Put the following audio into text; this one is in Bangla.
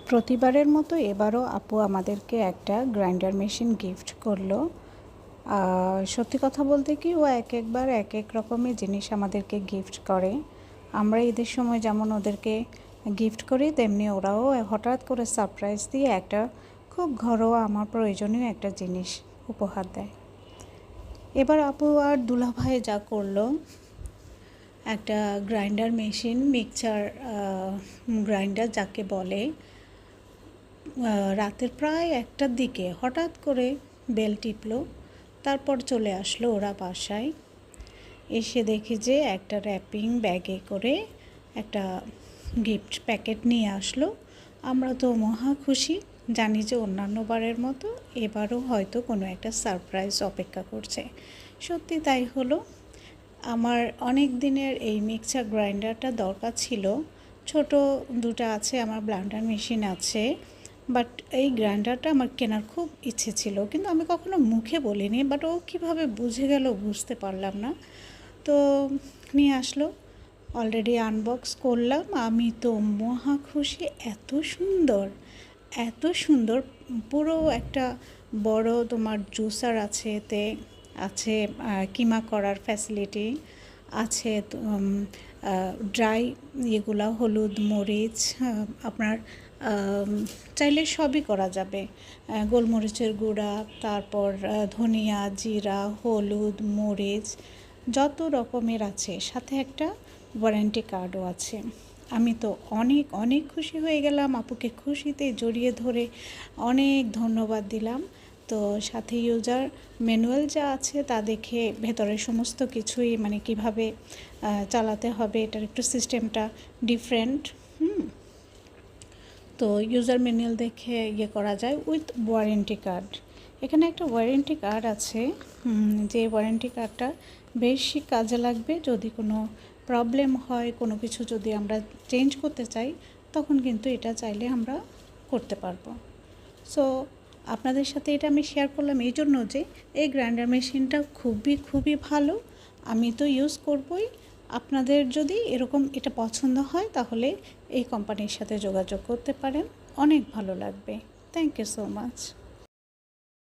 প্রতিবারের মতো এবারও আপু আমাদেরকে একটা গ্রাইন্ডার মেশিন গিফট করলো। সত্যি কথা বলতে কি, ও একবার এক এক রকমের জিনিস আমাদেরকে গিফট করে। আমরা ঈদের সময় যেমন ওদেরকে গিফট করি, তেমনি ওরাও হঠাৎ করে সারপ্রাইজ দিয়ে একটা খুব ঘরোয়া আমার প্রয়োজনীয় একটা জিনিস উপহার দেয়। এবার আপু আর দুলাভাই যা করলো, একটা গ্রাইন্ডার মেশিন, মিক্সচার গ্রাইন্ডার যাকে বলে, রাতের প্রায় 1টার দিকে হঠাৎ করে বেল টিপলো। তারপর চলে আসলো ওরা বাসায়। এসে দেখি যে একটা র্যাপিং ব্যাগে করে একটা গিফট প্যাকেট নিয়ে আসলো। আমরা তো মহা খুশি, জানি যে অন্যান্য বারের মতো এবারও হয়তো কোনো একটা সারপ্রাইজ অপেক্ষা করছে। সত্যি তাই হলো। আমার অনেক দিনের এই মিক্সচার গ্রাইন্ডারটা দরকার ছিল। ছোট দুটো আছে, আমার ব্লেন্ডার মেশিন আছে, বাট এই গ্রাইন্ডারটা আমার কেনার খুব ইচ্ছে ছিল, কিন্তু আমি কখনো মুখে বলিনি। বাট ও কীভাবে বুঝে গেল বুঝতে পারলাম না। তো নিয়ে আসলো, অলরেডি আনবক্স করলাম। আমি তো মহা খুশি। এত সুন্দর, এত সুন্দর। পুরো একটা বড় তোমার জুসার আছে, এতে আছে কিমা করার ফ্যাসিলিটি আছে, ড্রাই এগুলা হলুদ মরিচ আপনার চাইলে সবই করা যাবে, গোলমরিচের গুঁড়া, তারপর ধনিয়া, জিরা, হলুদ, মরিচ, যত রকমের আছে। সাথে একটা ওয়ারেন্টি কার্ডও আছে। আমি তো অনেক অনেক খুশি হয়ে গেলাম। আপুকে খুশিতে জড়িয়ে ধরে অনেক ধন্যবাদ দিলাম। তো সাথে ইউজার ম্যানুয়াল যা আছে তা দেখে ভেতরের সমস্ত কিছুই, মানে কিভাবে চালাতে হবে, এটার একটু সিস্টেমটা ডিফারেন্ট। তো ইউজার ম্যানুয়াল দেখে করা যায় উইথ ওয়ারেন্টি কার্ড। এখানে একটা ওয়ারেন্টি কার্ড আছে, যে ওয়ারেন্টি কার্ডটা বেশি কাজে লাগবে যদি কোনো প্রবলেম হয়, কোনো কিছু যদি আমরা চেঞ্জ করতে চাই, তখন কিন্তু এটা চাইলে আমরা করতে পারবো। সো আপনাদের সাথে এটা আমি শেয়ার করলাম এই জন্য যে এই গ্রাইন্ডার মেশিনটা খুবই ভালো। আমি তো ইউজ করবই। আপনাদের যদি এরকম এটা পছন্দ হয়, তাহলে এই কোম্পানির সাথে যোগাযোগ করতে পারেন, অনেক ভালো লাগবে। Thank you so much.